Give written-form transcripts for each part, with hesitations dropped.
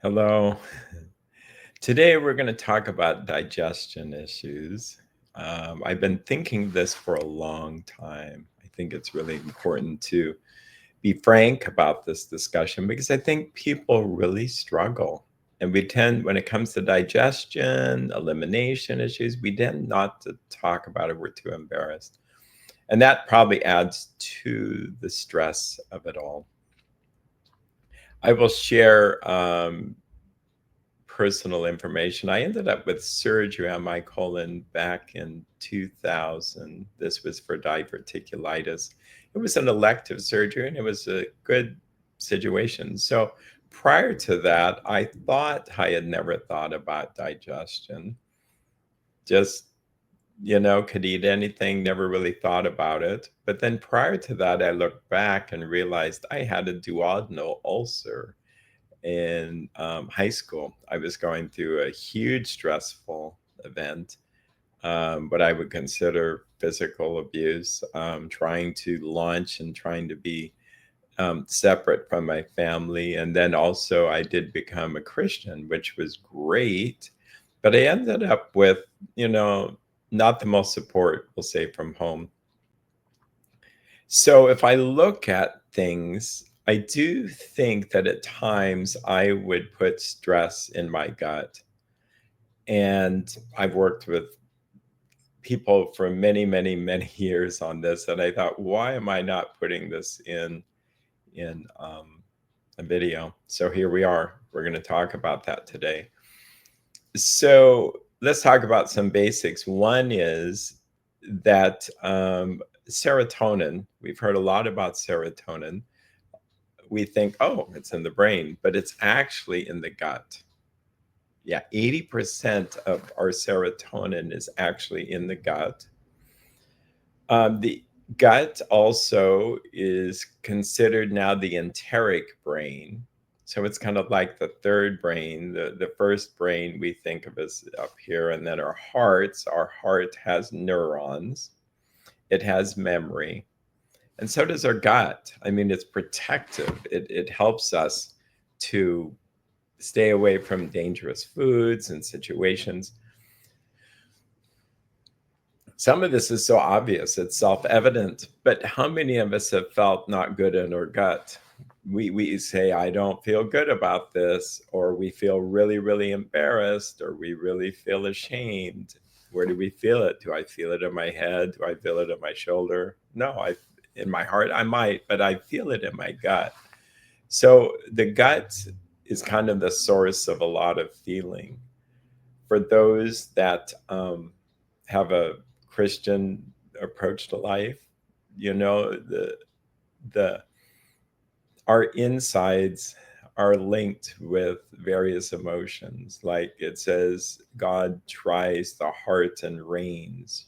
Hello. Today we're going to talk about digestion issues. I've been thinking this for a long time. I think it's really important to be frank about this discussion because I think people really struggle. And we tend, when it comes to digestion, elimination issues, we tend not to talk about it. We're too embarrassed. And that probably adds to the stress of it all. I will share personal information. I ended up with surgery on my colon back in 2000. This was for diverticulitis. It was an elective surgery and it was a good situation. So prior to that, I thought I had never thought about digestion. Just, could eat anything, never really thought about it. But then prior to that, I looked back and realized I had a duodenal ulcer in high school. I was going through a huge stressful event, what I would consider physical abuse, trying to launch and trying to be separate from my family. And then also, I did become a Christian, which was great. But I ended up with, you know, not the most support, we'll say, from home. So if I look at things, I do think that at times I would put stress in my gut. And I've worked with people for many, many, many years on this. And I thought, why am I not putting this in a video? So here we are. We're going to talk about that today. So let's talk about some basics. One is that serotonin, we've heard a lot about serotonin. We think, oh, it's in the brain, but it's actually in the gut. Yeah, 80% of our serotonin is actually in the gut. The gut also is considered now the enteric brain. So it's kind of like the third brain. The first brain we think of as up here, and then our hearts. Our heart has neurons, it has memory, and so does our gut. I mean, it's protective, it helps us to stay away from dangerous foods and situations. Some of this is so obvious, it's self-evident, but how many of us have felt not good in our gut? We say, I don't feel good about this, or we feel really, really embarrassed, or we really feel ashamed. Where do we feel it? Do I feel it in my head? Do I feel it in my shoulder? No, in my heart, I might, but I feel it in my gut. So the gut is kind of the source of a lot of feeling. For those that have a Christian approach to life, you know, the our insides are linked with various emotions. Like it says, God tries the heart and reigns.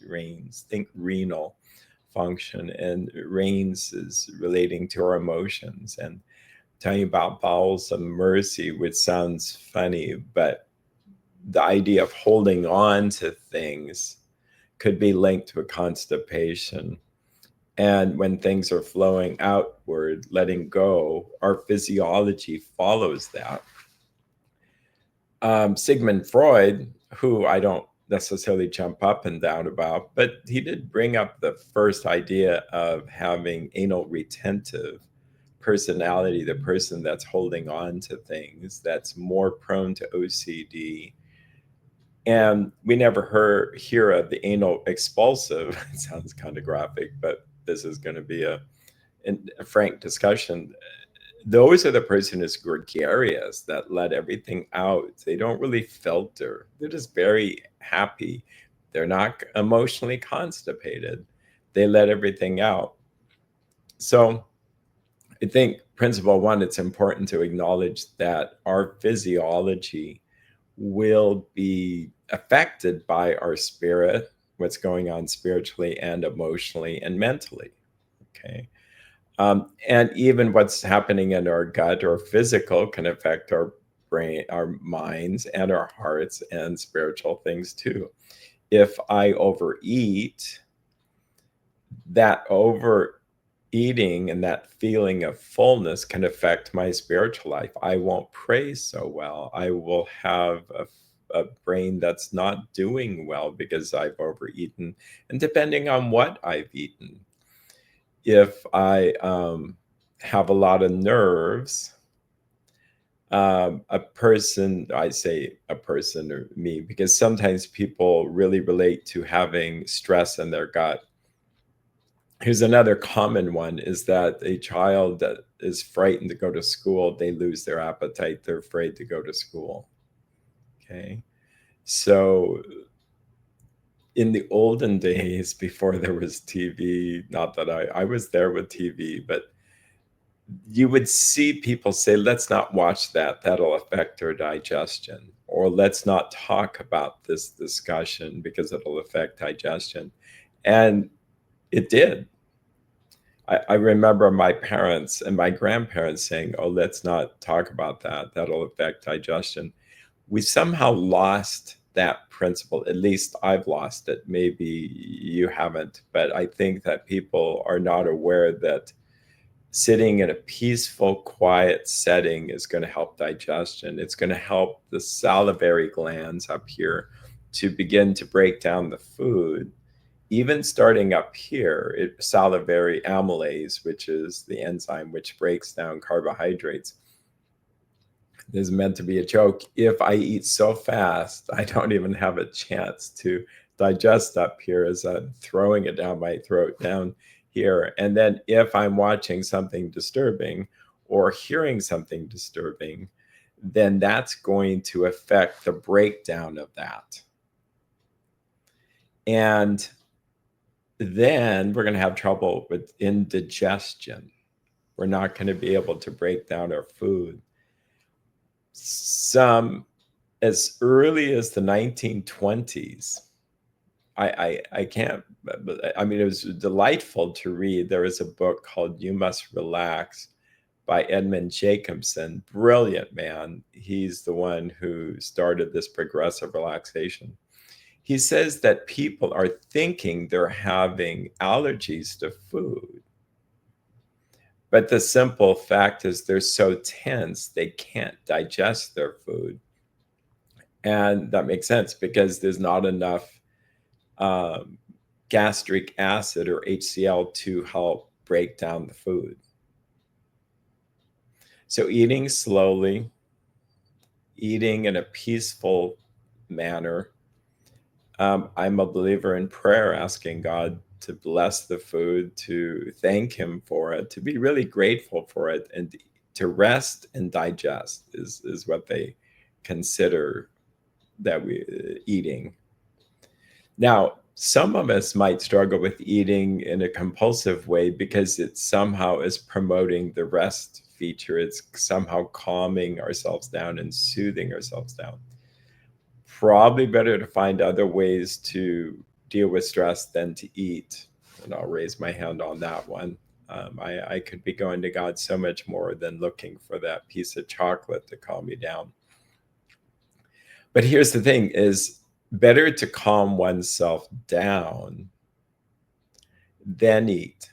Think renal function, and reigns is relating to our emotions. And telling about bowels of mercy, which sounds funny, but the idea of holding on to things could be linked to a constipation. And when things are flowing outward, letting go, our physiology follows that. Sigmund Freud, who I don't necessarily jump up and down about, but he did bring up the first idea of having anal retentive personality, the person that's holding on to things, that's more prone to OCD. And we never hear of the anal expulsive. It sounds kind of graphic, but this is going to be a frank discussion. Those are the person who's gregarious, that let everything out. They don't really filter. They're just very happy. They're not emotionally constipated. They let everything out. So I think principle one, it's important to acknowledge that our physiology will be affected by our spirit, what's going on spiritually and emotionally and mentally. Okay. And even what's happening in our gut or physical can affect our brain, our minds, and our hearts and spiritual things too. If I overeat, that overeating eating and that feeling of fullness can affect my spiritual life. I won't pray so well. I will have a brain that's not doing well because I've overeaten. And depending on what I've eaten, if I have a lot of nerves, a person, I say a person or me, because sometimes people really relate to having stress in their gut. Here's another common one is that a child that is frightened to go to school, they lose their appetite. They're afraid to go to school. Okay. So in the olden days, before there was TV, not that I was there with TV, but you would see people say, let's not watch that. That'll affect our digestion. Or let's not talk about this discussion because it'll affect digestion. And it did. I remember my parents and my grandparents saying, oh, let's not talk about that. That'll affect digestion. We somehow lost that principle. At least I've lost it. Maybe you haven't. But I think that people are not aware that sitting in a peaceful, quiet setting is going to help digestion. It's going to help the salivary glands up here to begin to break down the food. Even starting up here, salivary amylase, which is the enzyme which breaks down carbohydrates, is meant to be a joke. If I eat so fast, I don't even have a chance to digest up here as I'm throwing it down my throat down here. And then if I'm watching something disturbing or hearing something disturbing, then that's going to affect the breakdown of that. And then we're going to have trouble with indigestion. We're not going to be able to break down our food. Some as early as the 1920s, I can't, I mean, it was delightful to read. There was a book called You Must Relax by Edmund Jacobson. Brilliant man. He's the one who started this progressive relaxation. He says that people are thinking they're having allergies to food. But the simple fact is they're so tense, they can't digest their food. And that makes sense because there's not enough gastric acid or HCl to help break down the food. So eating slowly, eating in a peaceful manner. I'm a believer in prayer, asking God to bless the food, to thank him for it, to be really grateful for it, and to rest and digest is what they consider that we eating. Now, some of us might struggle with eating in a compulsive way because it somehow is promoting the rest feature. It's somehow calming ourselves down and soothing ourselves down. Probably better to find other ways to deal with stress than to eat. And I'll raise my hand on that one. I could be going to God so much more than looking for that piece of chocolate to calm me down. But here's the thing is better to calm oneself down than eat.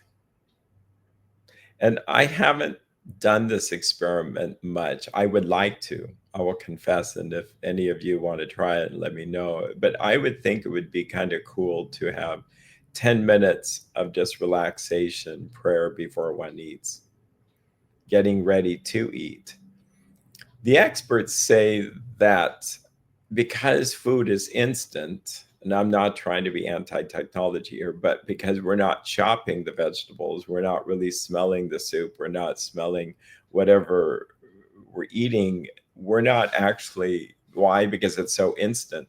And I haven't done this experiment much. I would like to. I will confess, and if any of you want to try it, let me know. But I would think it would be kind of cool to have 10 minutes of just relaxation prayer before one eats, getting ready to eat. The experts say that because food is instant, and I'm not trying to be anti-technology here, but because we're not chopping the vegetables, we're not really smelling the soup, we're not smelling whatever we're eating, we're not actually, why? Because it's so instant,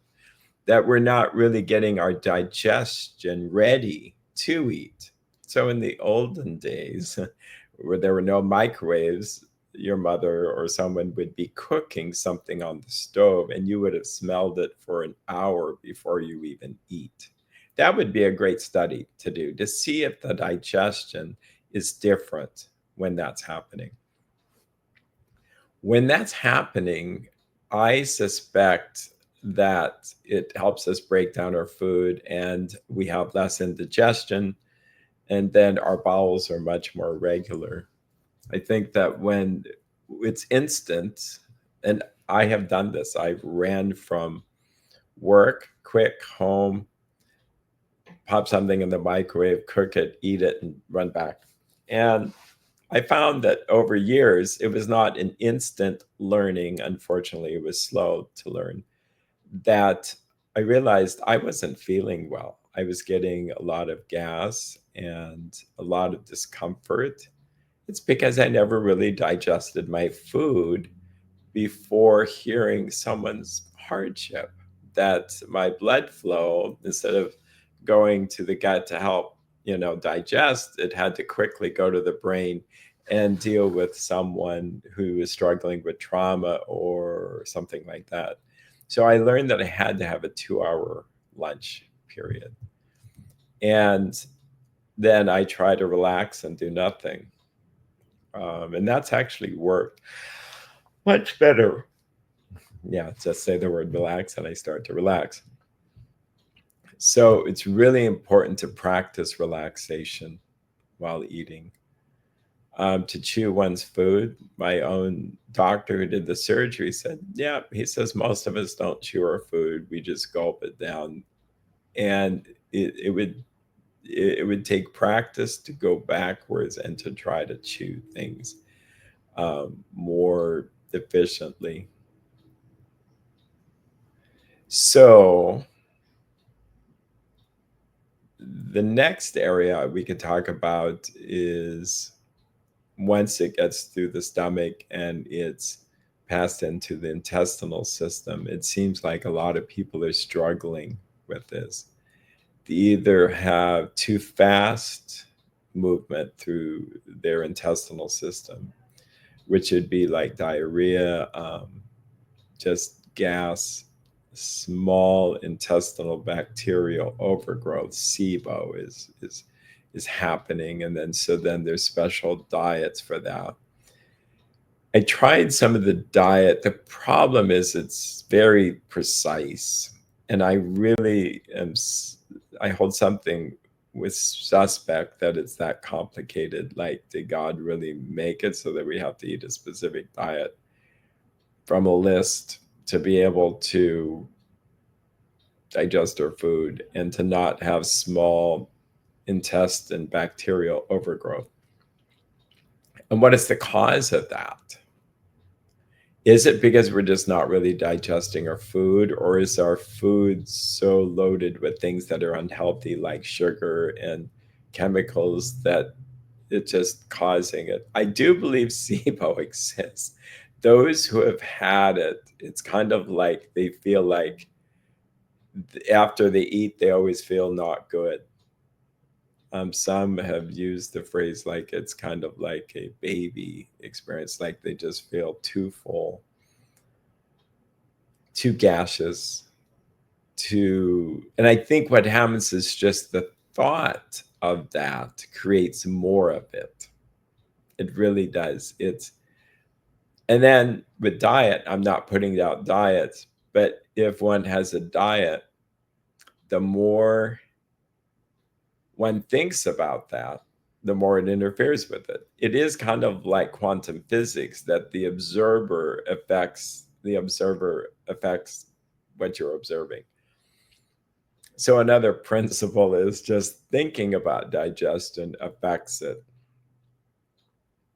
that we're not really getting our digestion ready to eat. So in the olden days, where there were no microwaves, your mother or someone would be cooking something on the stove and you would have smelled it for an hour before you even eat. That would be a great study to do to see if the digestion is different when that's happening. When that's happening, I suspect that it helps us break down our food and we have less indigestion. and then our bowels are much more regular. I think that when it's instant, and I have done this, I ran from work, quick, home, pop something in the microwave, cook it, eat it, and run back. And I found that over years, it was not an instant learning. Unfortunately, it was slow to learn. That I realized I wasn't feeling well. I was getting a lot of gas and a lot of discomfort. It's because I never really digested my food before hearing someone's hardship, that my blood flow, instead of going to the gut to help, digest, it had to quickly go to the brain and deal with someone who is struggling with trauma or something like that. So I learned that I had to have a 2-hour lunch period. And then I try to relax and do nothing. And that's actually worked much better. Yeah, just say the word relax and I start to relax. So it's really important to practice relaxation while eating. To chew one's food. My own doctor who did the surgery said, yeah, he says most of us don't chew our food. We just gulp it down. And it would take practice to go backwards and to try to chew things more efficiently. So the next area we could talk about is once it gets through the stomach and it's passed into the intestinal system, it seems like a lot of people are struggling with this. They either have too fast movement through their intestinal system, which would be like diarrhea, just gas, small intestinal bacterial overgrowth, SIBO is happening, and then there's special diets for that. I tried some of the diet. The problem is it's very precise, and I really I hold something with suspect that it's that complicated. Like, did God really make it so that we have to eat a specific diet from a list to be able to digest our food and to not have small intestine bacterial overgrowth? And what is the cause of that? Is it because we're just not really digesting our food, or is our food so loaded with things that are unhealthy, like sugar and chemicals, that it's just causing it? I do believe SIBO exists. Those who have had it, it's kind of like they feel like after they eat, they always feel not good. Some have used the phrase like it's kind of like a baby experience, like they just feel too full, too gaseous, and I think what happens is just the thought of that creates more of it. It really does. And then with diet, I'm not putting out diets, but if one has a diet, the more one thinks about that, the more it interferes with it. It is kind of like quantum physics, that the observer affects what you're observing. So another principle is just thinking about digestion affects it.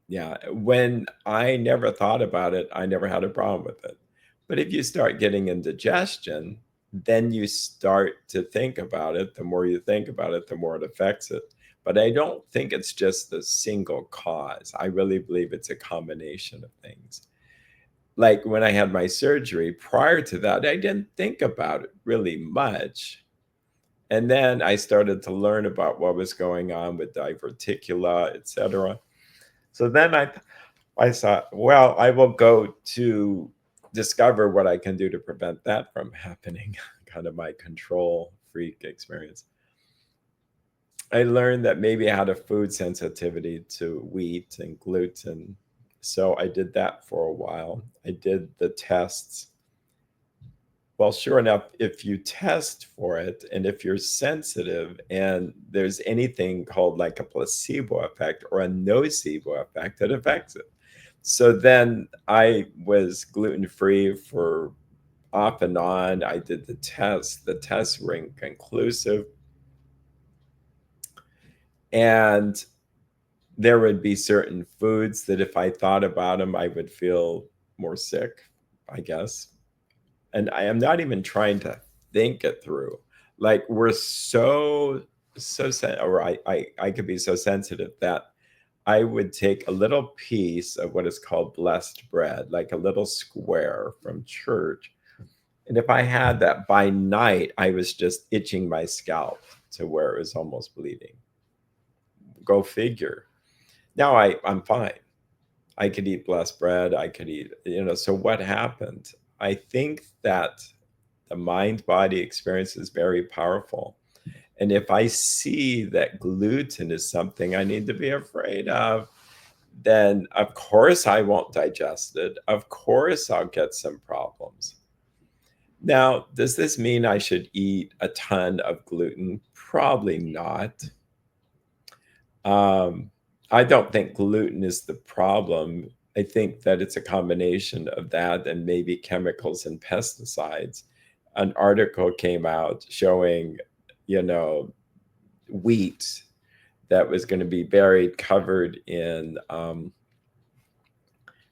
Yeah, when I never thought about it, I never had a problem with it. But if you start getting indigestion, then you start to think about it. The more you think about it, the more it affects it. But I don't think it's just the single cause. I really believe it's a combination of things. Like when I had my surgery, prior to that, I didn't think about it really much. And then I started to learn about what was going on with diverticula, etc. So then I thought, well, I will go to discover what I can do to prevent that from happening, kind of my control freak experience. I learned that maybe I had a food sensitivity to wheat and gluten. So I did that for a while. I did the tests. Well, sure enough, if you test for it and if you're sensitive and there's anything called like a placebo effect or a nocebo effect, it affects it. So then I was gluten free for off and on. I did the test. The tests were inconclusive. And there would be certain foods that if I thought about them, I would feel more sick, I guess. And I am not even trying to think it through. Like we're or I could be so sensitive that I would take a little piece of what is called blessed bread, like a little square from church. And if I had that by night, I was just itching my scalp to where it was almost bleeding. Go figure. Now I'm fine. I could eat blessed bread. I could eat, so what happened? I think that the mind body experience is very powerful. And if I see that gluten is something I need to be afraid of, then of course I won't digest it. Of course I'll get some problems. Now, does this mean I should eat a ton of gluten? Probably not. Um, I don't think gluten is the problem. I think that it's a combination of that and maybe chemicals and pesticides. An article came out showing, you know, wheat that was going to be buried, covered in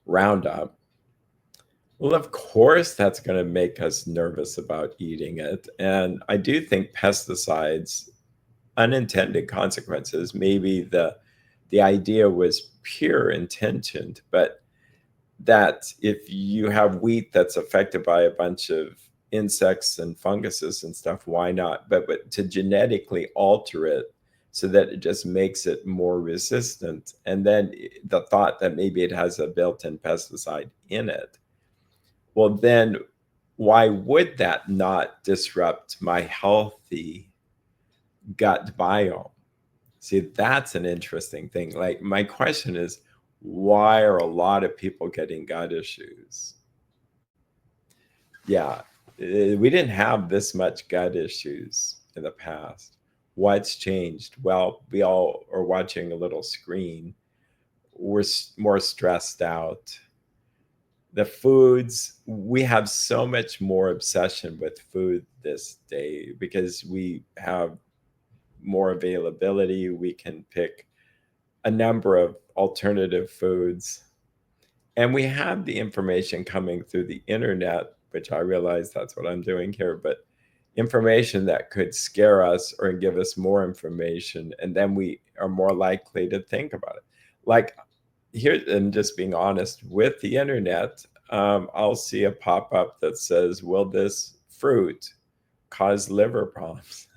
Roundup. Well, of course, that's going to make us nervous about eating it. And I do think pesticides, unintended consequences, maybe the idea was pure intentioned, but that if you have wheat that's affected by a bunch of insects and funguses and stuff, why not? But to genetically alter it so that it just makes it more resistant. And then the thought that maybe it has a built-in pesticide in it. Well, then why would that not disrupt my healthy gut biome? See, that's an interesting thing. Like, my question is, why are a lot of people getting gut issues? Yeah, we didn't have this much gut issues in the past. What's changed? Well, we all are watching a little screen. We're more stressed out. The foods, we have so much more obsession with food this day because we have more availability. We can pick a number of alternative foods. And we have the information coming through the internet, which I realize that's what I'm doing here, but information that could scare us or give us more information. And then we are more likely to think about it. Like here, and just being honest with the internet, I'll see a pop up that says, will this fruit cause liver problems?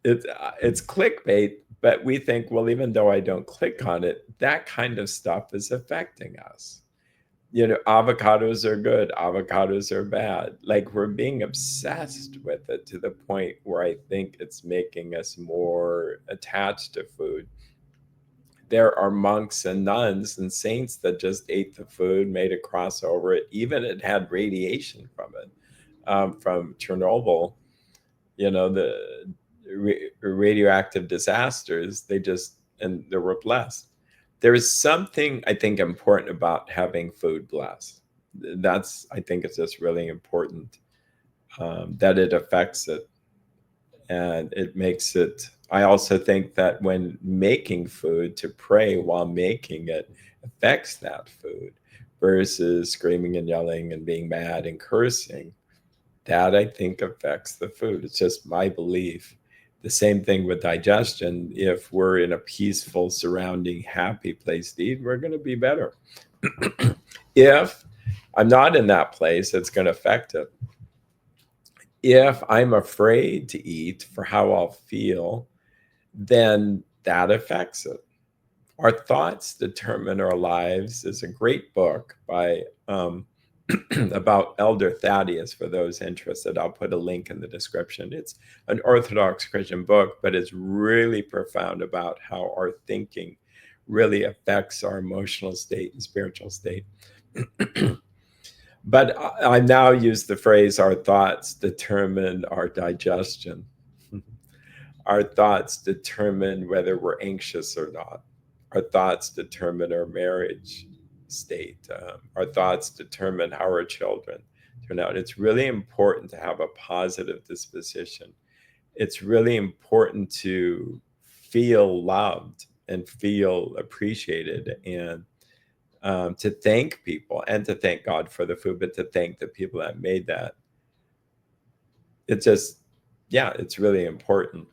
It's clickbait, but we think, well, even though I don't click on it, that kind of stuff is affecting us. Avocados are good, avocados are bad. Like we're being obsessed with it to the point where I think it's making us more attached to food. There are monks and nuns and saints that just ate the food, made a cross over it. Even it had radiation from it, from Chernobyl. The radioactive disasters, and they were blessed. There is something I think important about having food blessed. I think it's just really important, that it affects it and it makes it. I also think that when making food, to pray while making it affects that food versus screaming and yelling and being mad and cursing. That I think affects the food. It's just my belief. The same thing with digestion. If we're in a peaceful, surrounding, happy place to eat, we're going to be better. If I'm not in that place, it's going to affect it. If I'm afraid to eat for how I'll feel, then that affects it. Our thoughts determine our lives is a great book by about Elder Thaddeus. For those interested, I'll put a link in the description. It's an Orthodox Christian book, but it's really profound about how our thinking really affects our emotional state and spiritual state. But I now use the phrase, our thoughts determine our digestion. Our thoughts determine whether we're anxious or not. Our thoughts determine our marriage state. Our thoughts determine how our children turn out. It's really important to have a positive disposition. It's really important to feel loved and feel appreciated, and to thank people and to thank God for the food, but to thank the people that made that. It just, yeah, it's really important.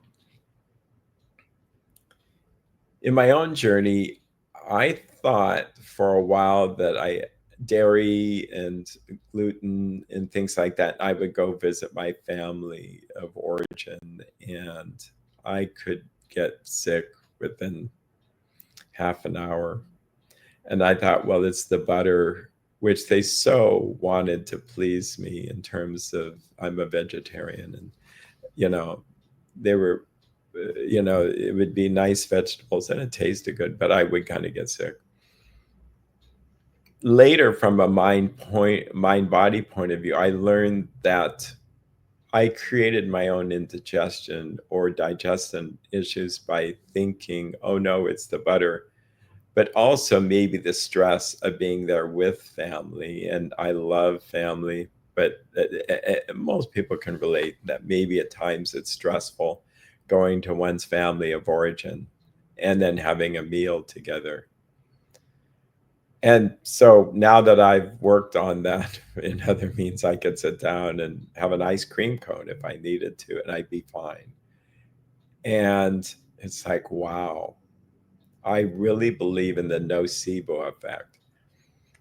In my own journey, I thought for a while that dairy and gluten and things like that, I would go visit my family of origin and I could get sick within half an hour. And I thought, well, it's the butter, which they so wanted to please me in terms of I'm a vegetarian. And, you know, they were, it would be nice vegetables and it tasted good, but I would kind of get sick. Later, from a mind body point of view, I learned that I created my own indigestion or digestion issues by thinking, oh no, it's the butter, but also maybe the stress of being there with family. And I love family, but most people can relate that maybe at times it's stressful going to one's family of origin and then having a meal together. And so now that I've worked on that in other means, I could sit down and have an ice cream cone if I needed to, and I'd be fine. And it's like, wow, I really believe in the nocebo effect.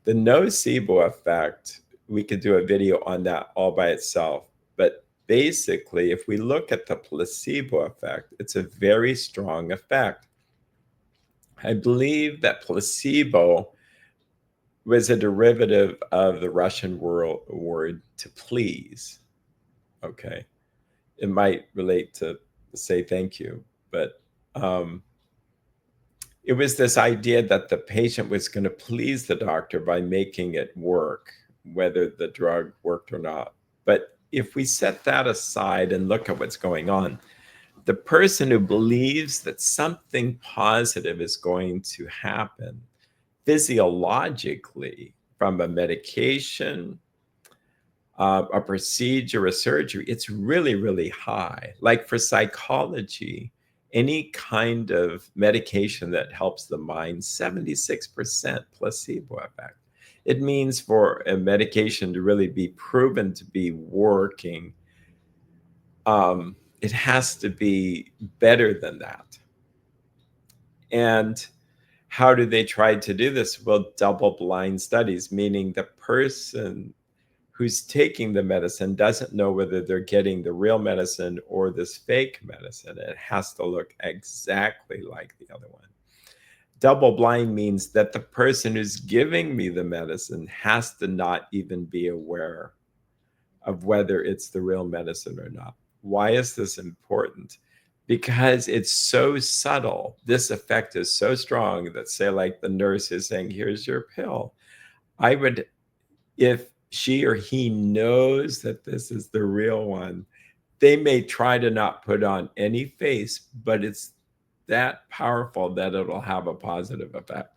The nocebo effect, we could do a video on that all by itself. But basically, if we look at the placebo effect, it's a very strong effect. I believe that placebo was a derivative of the Russian word to please. Okay. It might relate to say thank you, but it was this idea that the patient was going to please the doctor by making it work, whether the drug worked or not. But if we set that aside and look at what's going on, the person who believes that something positive is going to happen physiologically from a medication, a procedure, a surgery, it's really, really high. Like for psychology, any kind of medication that helps the mind, 76% placebo effect. It means for a medication to really be proven to be working, it has to be better than that. And how do they try to do this? Well, double blind studies, meaning the person who's taking the medicine doesn't know whether they're getting the real medicine or this fake medicine. It has to look exactly like the other one. Double blind means that the person who's giving me the medicine has to not even be aware of whether it's the real medicine or not. Why is this important? Because it's so subtle. This effect is so strong that, say, like the nurse is saying, here's your pill. I would, if she or he knows that this is the real one, they may try to not put on any face, but it's that powerful that it'll have a positive effect.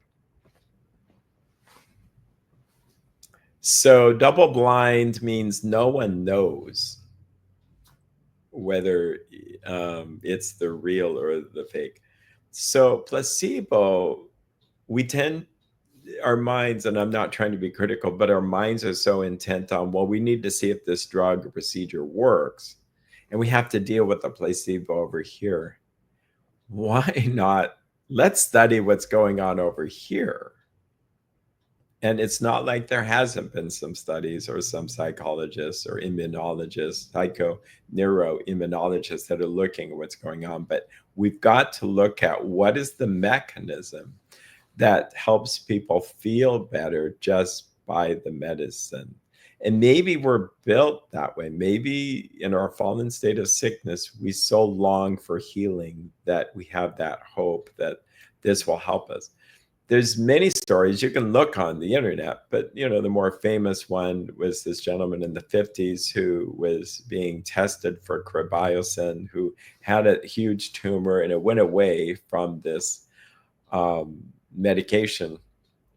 So double blind means no one knows whether it's the real or the fake. So placebo, we tend, our minds, and I'm not trying to be critical, but our minds are so intent on, well, we need to see if this drug or procedure works, and we have to deal with the placebo over here. Why not? Let's study what's going on over here. And it's not like there hasn't been some studies or some psychologists or immunologists, neuroimmunologists that are looking at what's going on. But we've got to look at what is the mechanism that helps people feel better just by the medicine. And maybe we're built that way. Maybe in our fallen state of sickness, we so long for healing that we have that hope that this will help us. There's many stories you can look on the internet, but the more famous one was this gentleman in the 50s who was being tested for cribiosin, who had a huge tumor and it went away from this medication.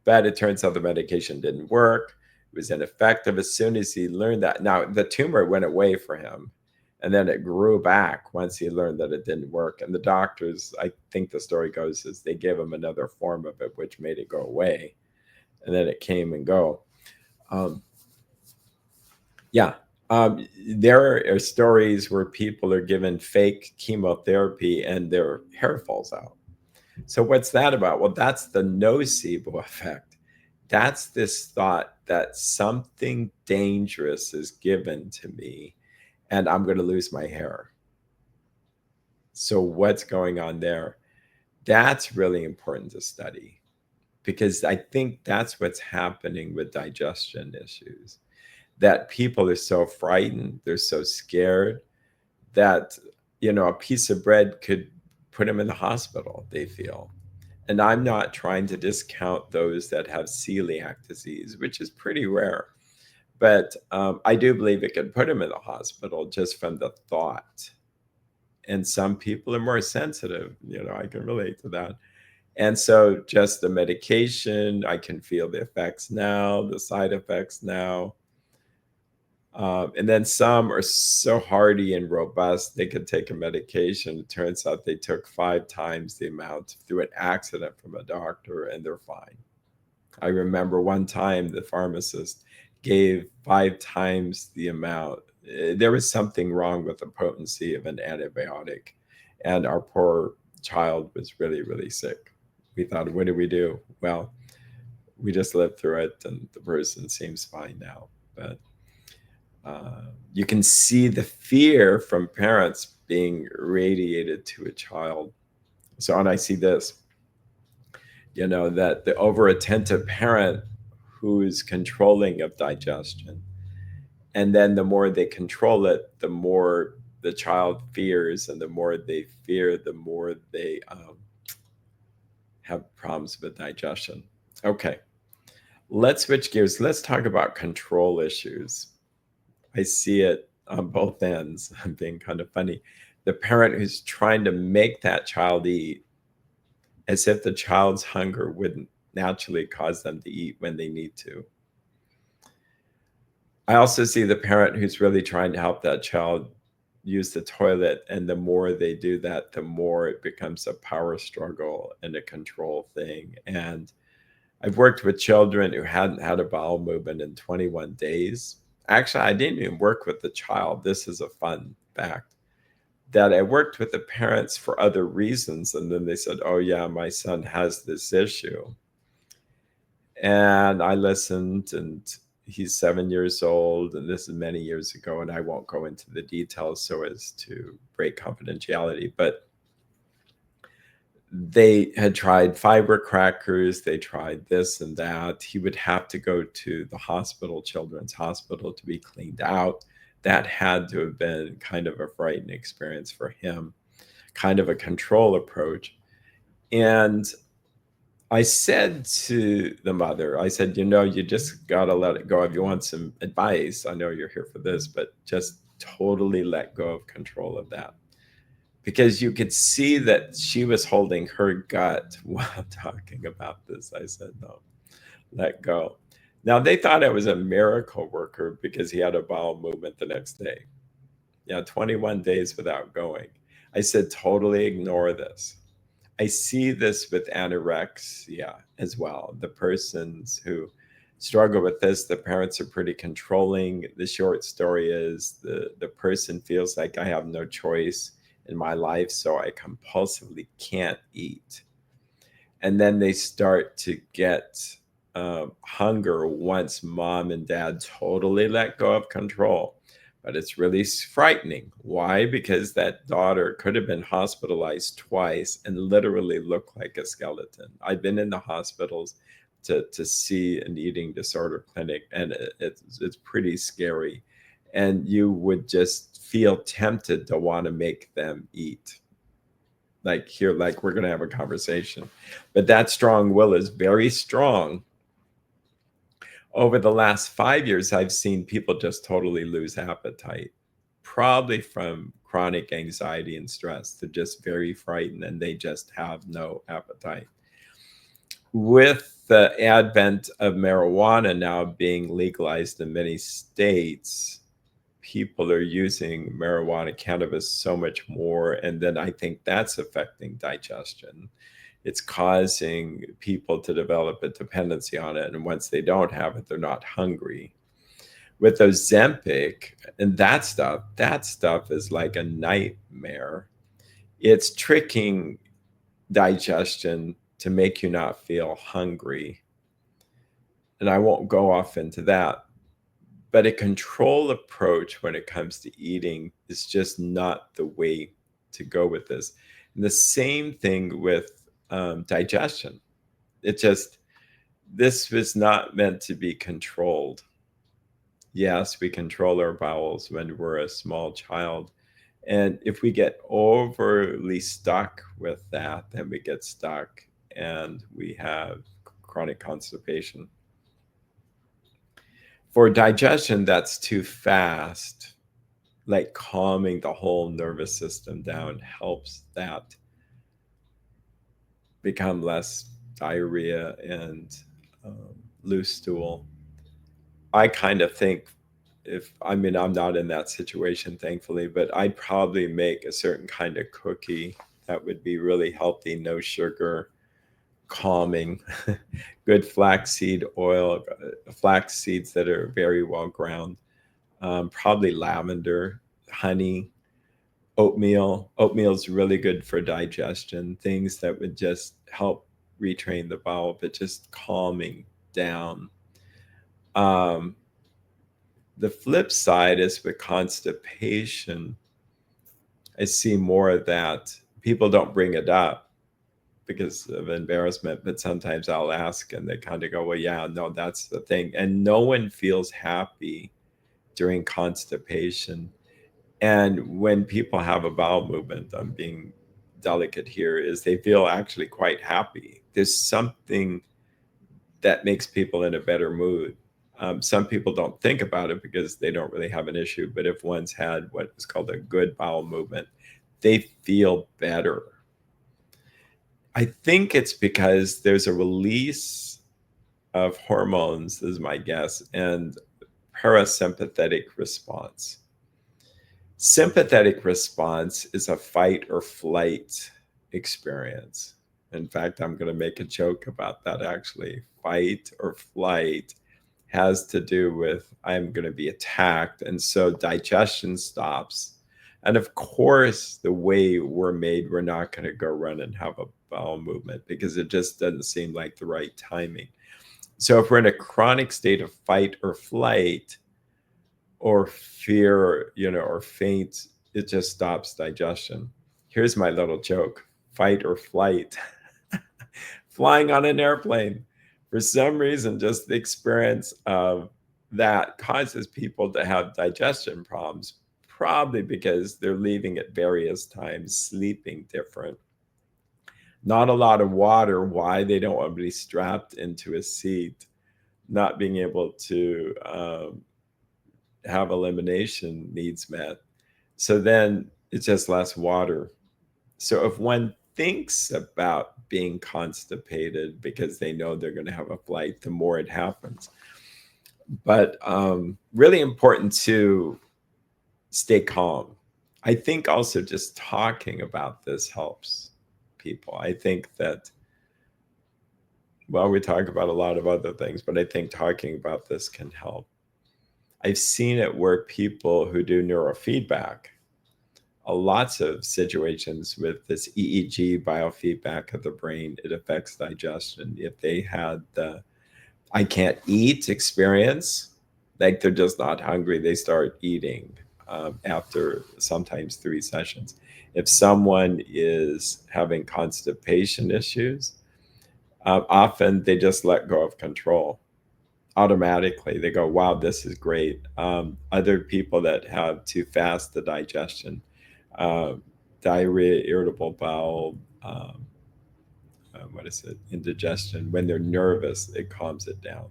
But it turns out the medication didn't work. It was ineffective. As soon as he learned that, now the tumor went away for him, and then it grew back once he learned that it didn't work. And the doctors, I think the story goes, is they gave him another form of it, which made it go away, and then it came and go. Um, yeah, there are stories where people are given fake chemotherapy and their hair falls out. So what's that about? Well, that's the nocebo effect. That's this thought that something dangerous is given to me and I'm going to lose my hair. So what's going on there? That's really important to study, because I think that's what's happening with digestion issues, that people are so frightened, they're so scared that, a piece of bread could put them in the hospital, they feel. And I'm not trying to discount those that have celiac disease, which is pretty rare. But I do believe it could put them in the hospital just from the thought. And some people are more sensitive. I can relate to that. And so just the medication, I can feel the effects now, the side effects now. And then some are so hardy and robust, they could take a medication. It turns out they took 5 times the amount through an accident from a doctor, and they're fine. I remember one time the pharmacist gave 5 times the amount. There was something wrong with the potency of an antibiotic, and our poor child was really, really sick. We thought, what do we do? Well, we just lived through it, and the person seems fine now. But you can see the fear from parents being radiated to a child. So, and I see this, that the over attentive parent who's controlling of digestion, and then the more they control it, the more the child fears, and the more they fear, the more they have problems with digestion. Okay, let's switch gears. Let's talk about control issues. I see it on both ends. I'm being kind of funny. The parent who's trying to make that child eat as if the child's hunger wouldn't naturally cause them to eat when they need to. I also see the parent who's really trying to help that child use the toilet, and the more they do that, the more it becomes a power struggle and a control thing. And I've worked with children who hadn't had a bowel movement in 21 days. Actually, I didn't even work with the child. This is a fun fact, that I worked with the parents for other reasons. And then they said, oh, yeah, my son has this issue. And I listened, and he's 7 years old. And this is many years ago. And I won't go into the details so as to break confidentiality. But they had tried fiber crackers, they tried this and that. He would have to go to the hospital, Children's Hospital, to be cleaned out. That had to have been kind of a frightening experience for him, kind of a control approach. And I said to the mother, I said, you just got to let it go. If you want some advice, I know you're here for this, but just totally let go of control of that. Because you could see that she was holding her gut while talking about this. I said, no, let go. Now, they thought I was a miracle worker because he had a bowel movement the next day. 21 days without going. I said, totally ignore this. I see this with anorexia as well. The persons who struggle with this, the parents are pretty controlling. The short story is the person feels like I have no choice in my life, so I compulsively can't eat. And then they start to get hunger once mom and dad totally let go of control. But it's really frightening. Why? Because that daughter could have been hospitalized twice and literally looked like a skeleton. I've been in the hospitals to see an eating disorder clinic, and it's pretty scary. And you would just feel tempted to want to make them eat. like here, like we're going to have a conversation. But that strong will is very strong. Over the last 5 years, I've seen people just totally lose appetite, probably from chronic anxiety and stress. They're just very frightened and they just have no appetite. With the advent of marijuana now being legalized in many states, people are using marijuana cannabis so much more. And then I think that's affecting digestion. It's causing people to develop a dependency on it. And once they don't have it, they're not hungry. With Ozempic and that stuff is like a nightmare. It's tricking digestion to make you not feel hungry. And I won't go off into that. But a control approach when it comes to eating is just not the way to go with this. And the same thing with digestion. This was not meant to be controlled. Yes, we control our bowels when we're a small child. And if we get overly stuck with that, then we get stuck and we have chronic constipation. For digestion, that's too fast. Like calming the whole nervous system down helps that become less diarrhea and loose stool. I kind of think I'm not in that situation, thankfully, but I'd probably make a certain kind of cookie that would be really healthy, no sugar, calming, good flaxseed oil, flax seeds that are very well ground, probably lavender, honey, oatmeal. Oatmeal is really good for digestion, things that would just help retrain the bowel, but just calming down. The flip side is with constipation, I see more of that. People don't bring it up because of embarrassment, but sometimes I'll ask and they kind of go, well, yeah, no, that's the thing. And no one feels happy during constipation. And when people have a bowel movement, I'm being delicate here, is they feel actually quite happy. There's something that makes people in a better mood. Some people don't think about it because they don't really have an issue, but if one's had what is called a good bowel movement, they feel better. I think it's because there's a release of hormones, is my guess, and parasympathetic response. Sympathetic response is a fight or flight experience. In fact, I'm going to make a joke about that actually. Fight or flight has to do with I'm going to be attacked. And so digestion stops. And of course, the way we're made, we're not going to go run and have a bowel movement because it just doesn't seem like the right timing. So if we're in a chronic state of fight or flight, or fear, or faint, it just stops digestion. Here's my little joke: fight or flight. Flying on an airplane. For some reason, just the experience of that causes people to have digestion problems, probably because they're leaving at various times, sleeping different. Not a lot of water. Why? They don't want to be strapped into a seat, not being able to have elimination needs met. So then it's just less water. So if one thinks about being constipated because they know they're going to have a flight, the more it happens. But really important to stay calm. I think also just talking about this helps people. I think that, well, we talk about a lot of other things, but I think talking about this can help. I've seen it where people who do neurofeedback, lots of situations with this EEG biofeedback of the brain, it affects digestion. If they had the I can't eat experience, like they're just not hungry, they start eating after sometimes 3 sessions. If someone is having constipation issues, often they just let go of control. Automatically they go, wow, this is great. Other people that have too fast the digestion, diarrhea, irritable bowel, what is it, indigestion. When they're nervous, it calms it down.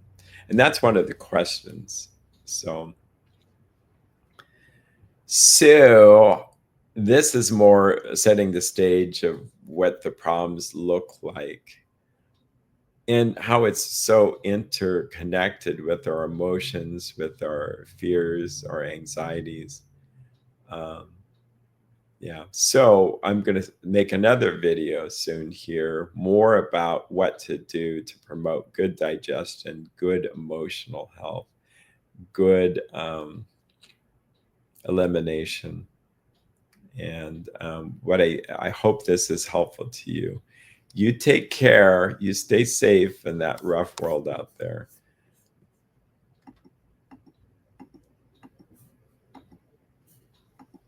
And that's one of the questions. So this is more setting the stage of what the problems look like and how it's so interconnected with our emotions, with our fears, our anxieties. Yeah, so I'm going to make another video soon here, more about what to do to promote good digestion, good emotional health, good elimination. And what I hope this is helpful to you. You take care, you stay safe in that rough world out there.